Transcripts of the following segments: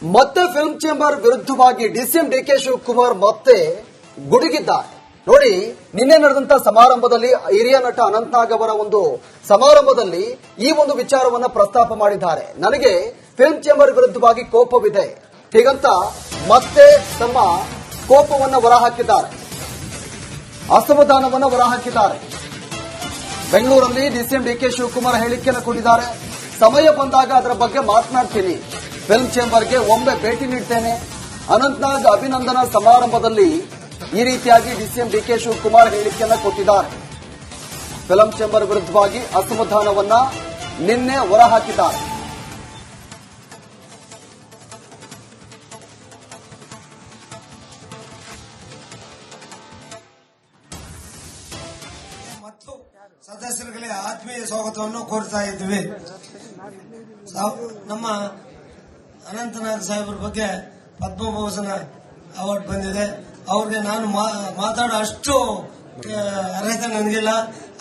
ಮತ್ತೆ film chamber ವಿರುದ್ಧವಾಗಿ DCM DK Shivakumar ಮತ್ತೆ ಗುಡುಗಿದ್ದಾರೆ. ನೋಡಿ, ನಿನ್ನೆ ನಡೆದಂತ ಸಮಾರಂಭದಲ್ಲಿ ಹಿರಿಯ ನಟ ಅನಂತನಾಗ್ ಅವರ ಒಂದು ಸಮಾರಂಭದಲ್ಲಿ ಈ ಒಂದು ವಿಚಾರವನ್ನ ಪ್ರಸ್ತಾಪ ಮಾಡಿದ್ದಾರೆ. ನನಗೆ ಫಿಲ್ಮ್ ಚೇಂಬರ್ ವಿರುದ್ಧವಾಗಿ ಕೋಪವಿದೆ, ಹೀಗಂತ ಮತ್ತೆ ತಮ್ಮ ಕೋಪವನ್ನ ಹೊರಹಾಕಿದ್ದಾರೆ, ಅಸಮಾಧಾನವನ್ನ ಹೊರಹಾಕಿದ್ದಾರೆ. ಬೆಂಗಳೂರಲ್ಲಿ ಡಿಸಿಎಂ ಡಿಕೆ ಶಿವಕುಮಾರ್ ಹೇಳಿಕೆಯನ್ನು ಕೊಟ್ಟಿದ್ದಾರೆ. ಸಮಯ ಬಂದಾಗ ಅದರ ಬಗ್ಗೆ ಮಾತನಾಡ್ತೀನಿ, ಫಿಲ್ಮ್ ಚೇಂಬರ್ಗೆ ಒಮ್ಮೆ ಭೇಟಿ ನೀಡ್ತೇನೆ. ಅನಂತನಾಗ್ ಅಭಿನಂದನಾ ಸಮಾರಂಭದಲ್ಲಿ ಈ ರೀತಿಯಾಗಿ ಡಿಸಿಎಂ ಡಿಕೆ ಶಿವಕುಮಾರ್ ಹೇಳಿಕೆಯನ್ನು ಕೊಟ್ಟಿದ್ದಾರೆ. ಫಿಲ್ಮ್ ಚೇಂಬರ್ ವಿರುದ್ಧವಾಗಿ ಅಸಮಾಧಾನವನ್ನ ನಿನ್ನೆ ಹೊರಹಾಕಿದ್ದಾರೆ. ಮತ್ತು ಸದಸ್ಯರುಗಳಿಗೆ ಆತ್ಮೀಯ ಸ್ವಾಗತವನ್ನು ಕೋರ್ತಾ ಇದ್ವಿ. ನಮ್ಮ ಅನಂತನಾಗ್ ಸಾಹೇಬ್ರ ಬಗ್ಗೆ ಪದ್ಮಭೂಷಣ ಅವಾರ್ಡ್ ಬಂದಿದೆ. ಅವ್ರಿಗೆ ನಾನು ಮಾತಾಡೋ ಅಷ್ಟು ಅರ್ಹತೆ ನನಗಿಲ್ಲ.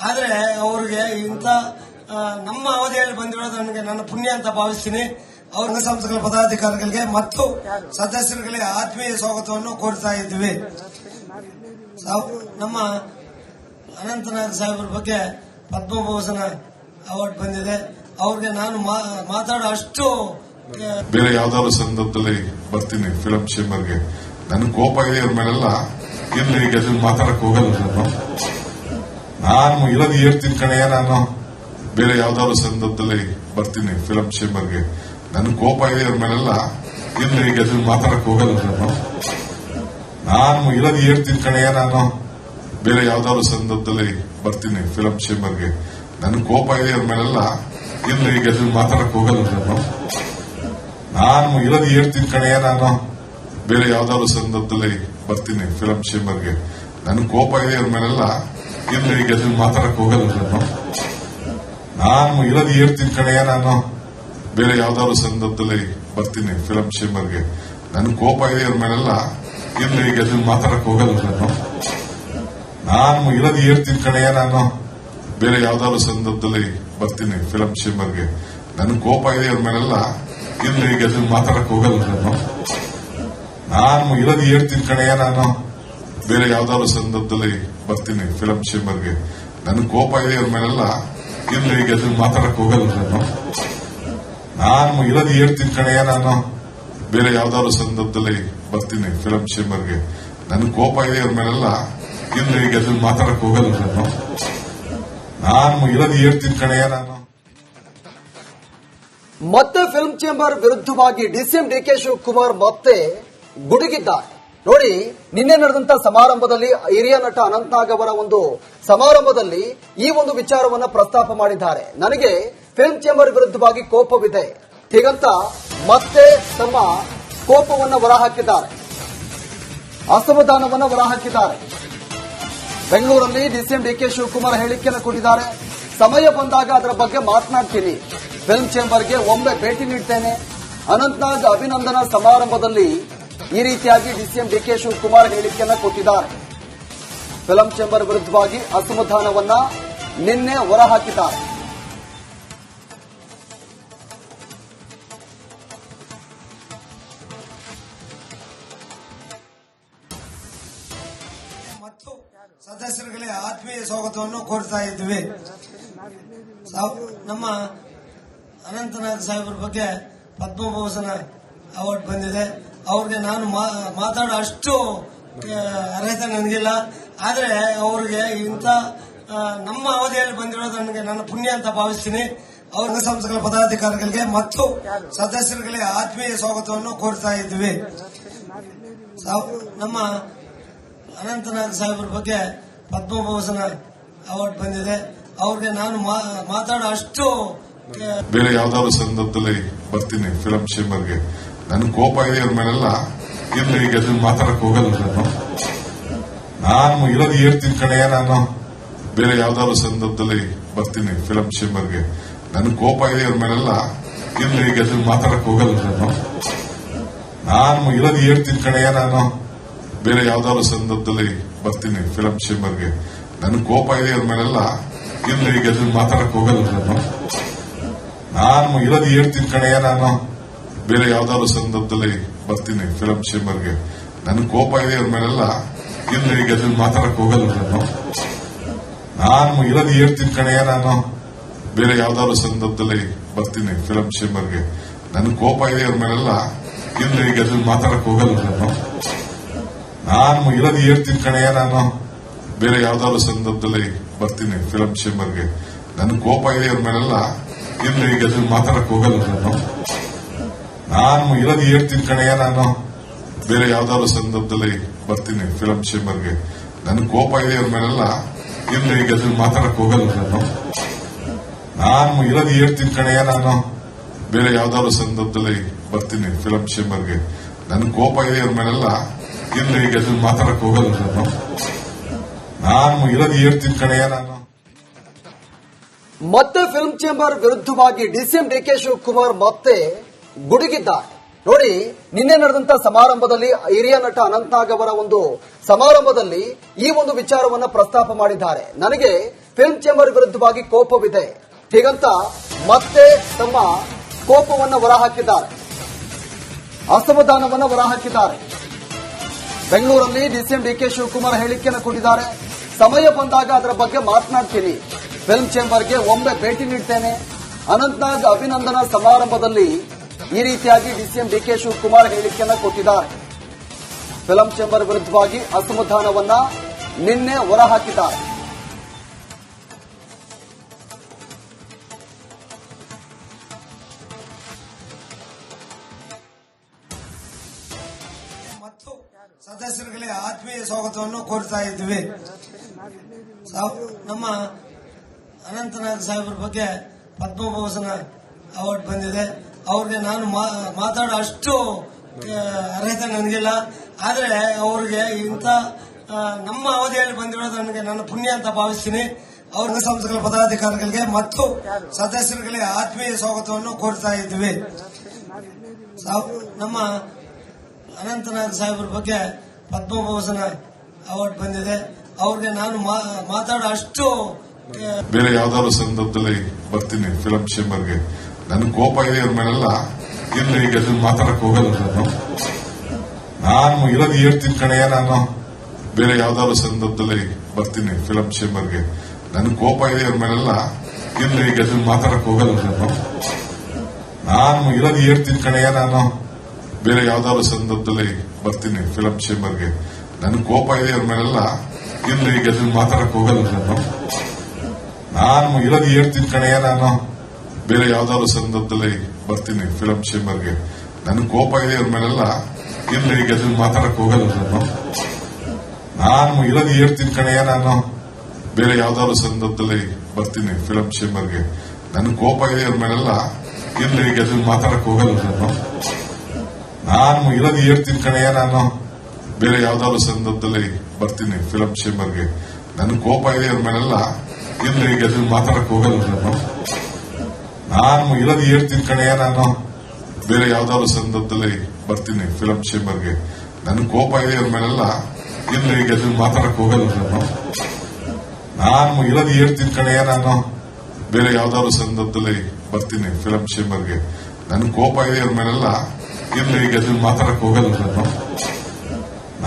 ಆದ್ರೆ ಅವ್ರಿಗೆ ಇಂಥ ನಮ್ಮ ಅವಧಿಯಲ್ಲಿ ಬಂದಿರೋದು ನನಗೆ ನನ್ನ ಪುಣ್ಯ ಅಂತ ಭಾವಿಸ್ತೀನಿ. ಅವ್ರ ಸಂಸ್ಥೆಗಳ ಪದಾಧಿಕಾರಿಗಳಿಗೆ ಮತ್ತು ಸದಸ್ಯರುಗಳಿಗೆ ಆತ್ಮೀಯ ಸ್ವಾಗತವನ್ನು ಕೋರ್ತಾ ಇದ್ವಿ. ನಮ್ಮ ಅನಂತನಾಗ್ ಸಾಹೇಬ್ರ ಬಗ್ಗೆ ಪದ್ಮಭೂಷಣ ಅವಾರ್ಡ್ ಬಂದಿದೆ. ಅವ್ರಿಗೆ ನಾನು ಮಾತಾಡೋ ಅಷ್ಟು ಬೇರೆ ಯಾವ್ದಾದ್ರು ಸಂದರ್ಭದಲ್ಲಿ ಬರ್ತೀನಿ ಫಿಲಂ ಚೇಂಬರ್ಗೆ. ನನ್ ಕೋಪ ಇದೆ ಇವ್ರ ಮೇಲೆಲ್ಲ. ಇಲ್ಲಿ ಈಗ ಮಾತಾಡಕ್ ಹೋಗಲ್ಲ. ನಾನು ಇರೋದು ಹೇಳ್ತೀನಿ ಕಣೆಯ. ನಾನು ಬೇರೆ ಯಾವ್ದಾದ್ರು ಸಂದರ್ಭದಲ್ಲಿ ಬರ್ತೀನಿ ಫಿಲಂ ಚೇಂಬರ್ಗೆ. ನನ್ ಕೋಪ ಇದೆ ಇವ್ರ ಮೇಲೆಲ್ಲ. ಇಲ್ಲಿ ಈಗ ಮಾತಾಡಕ್ ಹೋಗಲ್ಲ. ನಾನು ಇರೋದು ಹೇಳ್ತೀನಿ ಕಣೆಯ. ನಾನು ಬೇರೆ ಯಾವ್ದಾದ್ರು ಸಂದರ್ಭದಲ್ಲಿ ಬರ್ತೀನಿ ಫಿಲಂ ಚೇಂಬರ್ಗೆ. ನನ್ ಕೋಪ ಇದೆ ಇವ್ರ ಮೇಲೆಲ್ಲ. ಇಲ್ಲಿ ಈಗ ಮಾತಾಡಕ್ ಹೋಗಲ್ಲ. ನಾನು ಇರೋದು ಹೇಳ್ತೀನಿ ಕಣೆಯ. ನಾನು ಬೇರೆ ಯಾವ್ದಾದ್ರು ಸಂದರ್ಭದಲ್ಲಿ ಬರ್ತೀನಿ ಫಿಲಂ ಚೇಂಬರ್ಗೆ. ನನ್ ಕೋಪ ಇದೆ ಇವ್ರ ಮೇಲೆಲ್ಲ. ಇಲ್ಲಿ ಈಗ ಮಾತಾಡಕ್ ಹೋಗಲ್ಲ. ನಾನು ಇರೋದು ಹೇಳ್ತೀನಿ ಕಣೆಯ. ನಾನು ಬೇರೆ ಯಾವ್ದಾದ್ರು ಸಂದರ್ಭದಲ್ಲಿ ಬರ್ತೀನಿ ಫಿಲಂ ಚೇಂಬರ್ಗೆ. ನನ್ ಕೋಪ ಇದೆ ಇವ್ರ ಮೇಲೆಲ್ಲ. ಇಲ್ಲಿ ಈಗ ಮಾತಾಡಕ್ ಹೋಗಲ್ಲ. ನಾನು ಇರೋದು ಹೇಳ್ತೀನಿ ಕಣೆಯ. ನಾನು ಬೇರೆ ಯಾವ್ದಾದ್ರು ಸಂದರ್ಭದಲ್ಲಿ ಬರ್ತೀನಿ ಫಿಲಂ ಚೇಂಬರ್ಗೆ. ನನ್ ಕೋಪ ಇದೆ ಇವ್ರ ಮೇಲೆಲ್ಲ. ಇಲ್ಲಿ ಈಗ ಮಾತಾಡಕ್ ಹೋಗಲ್ಲ. ನಾನು ಇರೋದು ಹೇಳ್ತೀನಿ ಕಣೆಯ. ನಾನು ಬೇರೆ ಯಾವ್ದಾದ್ರು ಸಂದರ್ಭದಲ್ಲಿ ಬರ್ತೀನಿ ಫಿಲಂ ಚೇಂಬರ್ಗೆ. ನನ್ ಕೋಪ ಇದೆ ಇವ್ರ ಮೇಲೆಲ್ಲ. ಇಲ್ಲಿ ಈಗ ಮಾತಾಡಕ್ ಹೋಗಲ್ಲ. ನಾನು ಇರೋದು ಹೇಳ್ತೀನಿ ಕಣೆಯ. ನಾನು ಬೇರೆ ಯಾವ್ದಾದ್ರು ಸಂದರ್ಭದಲ್ಲಿ ಬರ್ತೀನಿ ಫಿಲಂ ಚೇಂಬರ್ಗೆ. ನನ್ ಕೋಪ ಇದೆ ಇವ್ರ ಮೇಲೆಲ್ಲ. ಇಲ್ಲಿ ಈಗ ಮಾತಾಡಕ್ ಹೋಗಲ್ಲ. ನಾನು ಇರೋದು ಹೇಳ್ತೀನಿ ಕಣೆಯ. ನಾನು ಮತ್ತೆ ಫಿಲ್ಮ್ ಚೇಂಬರ್ ವಿರುದ್ಧವಾಗಿ ಡಿಸಿಎಂ ಡಿಕೆ ಶಿವಕುಮಾರ್ ಮತ್ತೆ ಗುಡುಗಿದ್ದಾರೆ. ನೋಡಿ, ನಿನ್ನೆ ನಡೆದಂತ ಸಮಾರಂಭದಲ್ಲಿ ಹಿರಿಯ ನಟ ಅನಂತನಾಗ್ ಅವರ ಒಂದು ಸಮಾರಂಭದಲ್ಲಿ ಈ ಒಂದು ವಿಚಾರವನ್ನ ಪ್ರಸ್ತಾಪ ಮಾಡಿದ್ದಾರೆ. ನನಗೆ ಫಿಲ್ಮ್ ಚೇಂಬರ್ ವಿರುದ್ಧವಾಗಿ ಕೋಪವಿದೆ, ಹೀಗಂತ ಮತ್ತೆ ತಮ್ಮ ಕೋಪವನ್ನ ಹೊರಹಾಕಿದ್ದಾರೆ, ಅಸಮಾಧಾನವನ್ನ ಹೊರಹಾಕಿದ್ದಾರೆ. ಬೆಂಗಳೂರಲ್ಲಿ ಡಿಸಿಎಂ ಡಿಕೆ ಶಿವಕುಮಾರ್ ಹೇಳಿಕೆಯನ್ನು ಕೊಟ್ಟಿದ್ದಾರೆ. ಸಮಯ ಬಂದಾಗ ಅದರ ಬಗ್ಗೆ ಮಾತನಾಡ್ತೀನಿ, ಫಿಲ್ಮ್ ಚೇಂಬರ್ಗೆ ಒಮ್ಮೆ ಭೇಟಿ ನೀಡ್ತೇನೆ. ಅನಂತನಾಗ್ ಅಭಿನಂದನಾ ಸಮಾರಂಭದಲ್ಲಿ ಈ ರೀತಿಯಾಗಿ ಡಿಸಿಎಂ ಡಿಕೆ ಶಿವಕುಮಾರ್ ಹೇಳಿಕೆಯನ್ನು ಕೊಟ್ಟಿದ್ದಾರೆ. ಫಿಲ್ಮ್ ಚೇಂಬರ್ ವಿರುದ್ಧವಾಗಿ ಅಸಮಾಧಾನವನ್ನ ನಿನ್ನೆ ಹೊರಹಾಕಿದ್ದಾರೆ. ಮತ್ತು ಸದಸ್ಯರುಗಳಿಗೆ ಆತ್ಮೀಯ ಸ್ವಾಗತವನ್ನು ಕೋರ್ತಾ ಇದ್ವಿ. ನಮ್ಮ ಅನಂತನಾಗ್ ಸಾಹೇಬ್ರ ಬಗ್ಗೆ ಪದ್ಮಭೂಷಣ ಅವಾರ್ಡ್ ಬಂದಿದೆ. ಅವ್ರಿಗೆ ನಾನು ಮಾತಾಡೋ ಅಷ್ಟು ಅರ್ಹತೆ ನನಗಿಲ್ಲ. ಆದ್ರೆ ಅವ್ರಿಗೆ ಇಂಥ ನಮ್ಮ ಅವಧಿಯಲ್ಲಿ ಬಂದಿರೋದು ನನಗೆ ನನ್ನ ಪುಣ್ಯ ಅಂತ ಭಾವಿಸ್ತೀನಿ. ಅವ್ರ ಸಂಸ್ಥೆಗಳ ಪದಾಧಿಕಾರಿಗಳಿಗೆ ಮತ್ತು ಸದಸ್ಯರುಗಳಿಗೆ ಆತ್ಮೀಯ ಸ್ವಾಗತವನ್ನು ಕೋರ್ತಾ ಇದ್ವಿ. ನಮ್ಮ ಅನಂತನಾಗ್ ಸಾಹೇಬ್ರ ಬಗ್ಗೆ ಪದ್ಮಭೂಷಣ ಅವಾರ್ಡ್ ಬಂದಿದೆ. ಅವ್ರಿಗೆ ನಾನು ಮಾತಾಡೋ ಅಷ್ಟು ಬೇರೆ ಯಾವ್ದಾದ್ರು ಸಂದರ್ಭದಲ್ಲಿ ಬರ್ತೀನಿ ಫಿಲಂ ಚೇಂಬರ್ಗೆ. ನನ್ ಕೋಪ ಇದೆ ಇವ್ರ ಮೇಲೆಲ್ಲ. ಇಲ್ಲಿ ಈಗ ಮಾತಾಡಕ್ ಹೋಗಲ್ಲ. ನಾನು ಇರೋದು ಹೇಳ್ತೀನಿ ಕಣೆಯ. ನಾನು ಬೇರೆ ಯಾವ್ದಾದ್ರು ಸಂದರ್ಭದಲ್ಲಿ ಬರ್ತೀನಿ ಫಿಲಂ ಚೇಂಬರ್ಗೆ. ನನ್ ಕೋಪ ಇದೆ ಇವ್ರ ಮೇಲೆಲ್ಲ. ಇಲ್ಲಿ ಈಗ ಮಾತಾಡಕ್ ಹೋಗಲ್ಲ. ನಾನು ಇರೋದು ಹೇಳ್ತೀನಿ ಕಣೆಯ. ನಾನು ಬೇರೆ ಯಾವ್ದಾದ್ರು ಸಂದರ್ಭದಲ್ಲಿ ಬರ್ತೀನಿ ಫಿಲಂ ಚೇಂಬರ್ಗೆ. ನನ್ ಕೋಪ ಇದೆ ಇವ್ರ ಮೇಲೆಲ್ಲ. ಇಲ್ಲಿ ಈಗ ಮಾತಾಡಕ್ ಹೋಗಲ್ಲ. ನಾನು ಇರೋದು ಹೇಳ್ತೀನಿ ಕಣೆಯ. ನಾನು ಬೇರೆ ಯಾವ್ದಾದ್ರು ಸಂದರ್ಭದಲ್ಲಿ ಬರ್ತೀನಿ ಫಿಲಂ ಚೇಂಬರ್ಗೆ. ನನ್ ಕೋಪ ಇದೆ ಅವ್ರ ಮೇಲೆಲ್ಲ. ಇಲ್ಲ ಈಗ ಅದ್ರಲ್ಲಿ ಮಾತಾಡಕ್ ಹೋಗಲ್ಲ ನಾನು ಇರೋದು ಹೇಳ್ತೀನಿ ಕಣೆಯ. ನಾನು ಬೇರೆ ಯಾವ್ದಾದ್ರು ಸಂದರ್ಭದಲ್ಲಿ ಬರ್ತೀನಿ ಫಿಲಂ ಚೇಂಬರ್ಗೆ. ನನ್ ಕೋಪ ಇದೆ ಅವ್ರ ಮೇಲೆಲ್ಲ. ಇಲ್ಲ ಈಗ ಅದ್ರಲ್ಲಿ ಮಾತಾಡಕ್ ಹೋಗಲ್ಲ ನಾನು ಇರೋದು ಹೇಳ್ತೀನಿ ಕಣೆಯ. ನಾನು ಬೇರೆ ಯಾವ್ದಾದ್ರು ಸಂದರ್ಭದಲ್ಲಿ ಬರ್ತೀನಿ ಫಿಲಂ ಚೇಂಬರ್ಗೆ. ನನ್ ಕೋಪ ಇದೆ ಅವ್ರ ಮೇಲೆಲ್ಲ. ಇಲ್ಲ ಈಗ ಅದ್ರಲ್ಲಿ ಮಾತಾಡಕ್ ಹೋಗಲ್ಲ ನಾನು ಇರೋದು ಹೇಳ್ತೀನಿ ಕಣೆಯ. ನಾನು ಬೇರೆ ಯಾವ್ದಾದ್ರು ಸಂದರ್ಭದಲ್ಲಿ ಬರ್ತೀನಿ ಫಿಲಂ ಚೇಂಬರ್ಗೆ. ನನ್ ಕೋಪ ಇದೆ ಅವ್ರ ಮೇಲೆಲ್ಲ. ಇಲ್ಲ ಈಗ ಅದ್ರಲ್ಲಿ ಮಾತಾಡಕ್ ಹೋಗಲ್ಲ ನಾನು ಇರೋದು ಹೇಳ್ತೀನಿ ಕಣೆಯ. ನಾನು ಬೇರೆ ಯಾವ್ದಾದ್ರು ಸಂದರ್ಭದಲ್ಲಿ ಬರ್ತೀನಿ ಫಿಲಂ ಚೇಂಬರ್ಗೆ. ನನ್ ಕೋಪ ಇದೆ ಅವ್ರ ಮೇಲೆಲ್ಲ. ಇಲ್ಲ ಈಗ ಅದ್ರಲ್ಲಿ ಮಾತಾಡಕ್ ಹೋಗಲ್ಲ ನಾನು ಇರೋದು ಹೇಳ್ತೀನಿ ಕಣೆಯ. ನಾನು ಮತ್ತೆ ಫಿಲ್ಮ್ ಚೇಂಬರ್ ವಿರುದ್ಧವಾಗಿ ಡಿಸಿಎಂ ಡಿಕೆ ಶಿವಕುಮಾರ್ ಮತ್ತೆ ಗುಡುಗಿದ್ದಾರೆ. ನೋಡಿ, ನಿನ್ನೆ ನಡೆದಂತ ಸಮಾರಂಭದಲ್ಲಿ ಹಿರಿಯ ನಟ ಅನಂತನಾಗ್ ಅವರ ಒಂದು ಸಮಾರಂಭದಲ್ಲಿ ಈ ಒಂದು ವಿಚಾರವನ್ನ ಪ್ರಸ್ತಾಪ ಮಾಡಿದ್ದಾರೆ. ನನಗೆ ಫಿಲ್ಮ್ ಚೇಂಬರ್ ವಿರುದ್ಧವಾಗಿ ಕೋಪವಿದೆ ಹೀಗಂತ ಮತ್ತೆ ತಮ್ಮ ಕೋಪವನ್ನ ಹೊರಹಾಕಿದ್ದಾರೆ, ಅಸಮಾಧಾನವನ್ನ ಹೊರಹಾಕಿದ್ದಾರೆ. ಬೆಂಗಳೂರಲ್ಲಿ ಡಿಸಿಎಂ ಡಿಕೆ ಶಿವಕುಮಾರ್ ಹೇಳಿಕೆಯನ್ನು ಕೊಟ್ಟಿದ್ದಾರೆ. ಸಮಯ ಬಂದಾಗ ಅದರ ಬಗ್ಗೆ ಮಾತನಾಡ್ತೀನಿ. ಫಿಲ್ಮ್ ಚೇಂಬರ್ಗೆ ಒಮ್ಮೆ ಭೇಟಿ ನೀಡ್ತೇನೆ. ಅನಂತನಾಗ್ ಅಭಿನಂದನಾ ಸಮಾರಂಭದಲ್ಲಿ ಈ ರೀತಿಯಾಗಿ ಡಿಸಿಎಂ ಡಿಕೆ ಶಿವಕುಮಾರ್ ಹೇಳಿಕೆಯನ್ನು ಕೊಟ್ಟಿದ್ದಾರೆ. ಫಿಲ್ಮ್ ಚೇಂಬರ್ ವಿರುದ್ಧವಾಗಿ ಅಸಮಾಧಾನವನ್ನ ನಿನ್ನೆ ಹೊರಹಾಕಿದ್ದಾರೆ. ಮತ್ತು ಸದಸ್ಯರುಗಳಿಗೆ ಆತ್ಮೀಯ ಸ್ವಾಗತವನ್ನು ಕೋರ್ತಾ ಇದ್ದೀವಿ. ನಮ್ಮ ಅನಂತನಾಗ್ ಸಾಹೇಬ್ರ ಬಗ್ಗೆ ಪದ್ಮಭೂಷಣ ಅವಾರ್ಡ್ ಬಂದಿದೆ. ಅವ್ರಿಗೆ ನಾನು ಮಾತಾಡೋ ಅಷ್ಟು ಅರ್ಹತೆ ನನಗಿಲ್ಲ. ಆದ್ರೆ ಅವ್ರಿಗೆ ಇಂಥ ನಮ್ಮ ಅವಧಿಯಲ್ಲಿ ಬಂದಿರೋದು ನನಗೆ ನನ್ನ ಪುಣ್ಯ ಅಂತ ಭಾವಿಸ್ತೀನಿ. ಅವ್ರ ಸಂಸ್ಥೆಗಳ ಪದಾಧಿಕಾರಿಗಳಿಗೆ ಮತ್ತು ಸದಸ್ಯರುಗಳಿಗೆ ಆತ್ಮೀಯ ಸ್ವಾಗತವನ್ನು ಕೋರ್ತಾ ಇದ್ದೀವಿ. ನಮ್ಮ ಅನಂತನಾಗ್ ಸಾಹೇಬ್ರ ಬಗ್ಗೆ ಪದ್ಮಭೂಷಣ ಅವಾರ್ಡ್ ಬಂದಿದೆ. ಅವ್ರಿಗೆ ನಾನು ಮಾತಾಡೋ ಅಷ್ಟು ಬೇರೆ ಯಾವ್ದಾದ್ರು ಸಂದರ್ಭದಲ್ಲಿ ಬರ್ತೀನಿ ಫಿಲಂ ಚೇಂಬರ್ಗೆ. ನನ್ ಕೋಪ ಇದೆ ಅವ್ರ ಮೇಲೆಲ್ಲ. ಇಲ್ಲ ಈಗ ಅದ್ರಲ್ಲಿ ಮಾತಾಡಕ್ ಹೋಗಲ್ಲ ನಾನು ಇರೋದು ಹೇಳ್ತೀನಿ ಕಣೆಯ. ನಾನು ಬೇರೆ ಯಾವ್ದಾದ್ರು ಸಂದರ್ಭದಲ್ಲಿ ಬರ್ತೀನಿ ಫಿಲಂ ಚೇಂಬರ್ಗೆ. ನನ್ ಕೋಪ ಇದೆ ಅವ್ರ ಮೇಲೆಲ್ಲ. ಇಲ್ಲ ಈಗ ಅದ್ರಲ್ಲಿ ಮಾತಾಡಕ್ ಹೋಗಲ್ಲ ನಾನು ಇರೋದು ಹೇಳ್ತೀನಿ ಕಣೆಯ. ನಾನು ಬೇರೆ ಯಾವ್ದಾದ್ರು ಸಂದರ್ಭದಲ್ಲಿ ಬರ್ತೀನಿ ಫಿಲಂ ಚೇಂಬರ್ಗೆ. ನನ್ ಕೋಪ ಇದೆ ಅವ್ರ ಮೇಲೆಲ್ಲ. ಇಲ್ಲ ಈಗ ಅದ್ರಲ್ಲಿ ಮಾತಾಡಕ್ ಹೋಗಲ್ಲ ನಾನು ಇರೋದು ಹೇಳ್ತೀನಿ ಕಣೆಯ. ನಾನು ಬೇರೆ ಯಾವ್ದಾದ್ರು ಸಂದರ್ಭದಲ್ಲಿ ಬರ್ತೀನಿ ಫಿಲಂ ಚೇಂಬರ್ಗೆ. ನನ್ ಕೋಪ ಇದೆ ಅವ್ರ ಮೇಲೆಲ್ಲ. ಇಲ್ಲ ಈಗ ಅದ್ರಲ್ಲಿ ಮಾತಾಡಕ್ ಹೋಗಲ್ಲ ನಾನು ಇರೋದು ಹೇಳ್ತೀನಿ ಕಣೆಯ. ನಾನು ಬೇರೆ ಯಾವ್ದಾದ್ರು ಸಂದರ್ಭದಲ್ಲಿ ಬರ್ತೀನಿ ಫಿಲಂ ಚೇಂಬರ್ಗೆ. ನನ್ ಕೋಪ ಇದೆ ಅವ್ರ ಮೇಲೆಲ್ಲ. ಇಲ್ಲ ಈಗ ಅದ್ರಲ್ಲಿ ಮಾತಾಡಕ್ ಹೋಗಲ್ಲ ನಾನು ಇರೋದು ಹೇಳ್ತೀನಿ ಕಣೆಯ. ನಾನು ಬೇರೆ ಯಾವ್ದಾದ್ರು ಸಂದರ್ಭದಲ್ಲಿ ಬರ್ತೀನಿ ಫಿಲಂ ಚೇಂಬರ್ಗೆ. ನನ್ ಕೋಪ ಇದೆ ಅವ್ರ ಮೇಲೆಲ್ಲ. ಇಲ್ಲ ಈಗ ಅದ್ರಲ್ಲಿ ಮಾತಾಡಕ್ ಹೋಗಲ್ಲ ನಾನು ಇರೋದು ಹೇಳ್ತೀನಿ ಕಣೆಯ. ನಾನು ಬೇರೆ ಯಾವ್ದಾದ್ರು ಸಂದರ್ಭದಲ್ಲಿ ಬರ್ತೀನಿ ಫಿಲಂ ಚೇಂಬರ್ಗೆ. ನನ್ ಕೋಪ ಇದೆ ಅವ್ರ ಮೇಲೆಲ್ಲ. ಇಲ್ಲ ಈಗ ಅದ್ರಲ್ಲಿ ಮಾತಾಡಕ್ ಹೋಗಲ್ಲ ನಾನು ಇರೋದು ಹೇಳ್ತೀನಿ ಕಣೆಯ. ನಾನು ಬೇರೆ ಯಾವ್ದಾದ್ರು ಸಂದರ್ಭದಲ್ಲಿ ಬರ್ತೀನಿ ಫಿಲಂ ಚೇಂಬರ್ಗೆ. ನನ್ ಕೋಪ ಇದೆ ಅವ್ರ ಮೇಲೆಲ್ಲ. ಇಲ್ಲ ಈಗ ಅದ್ರಲ್ಲಿ ಮಾತಾಡಕ್ ಹೋಗಲ್ಲ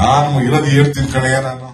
ನಾನು ಇರೋದು ಹೇಳ್ತೀನಿ ಕಣೆಯ. ನಾನು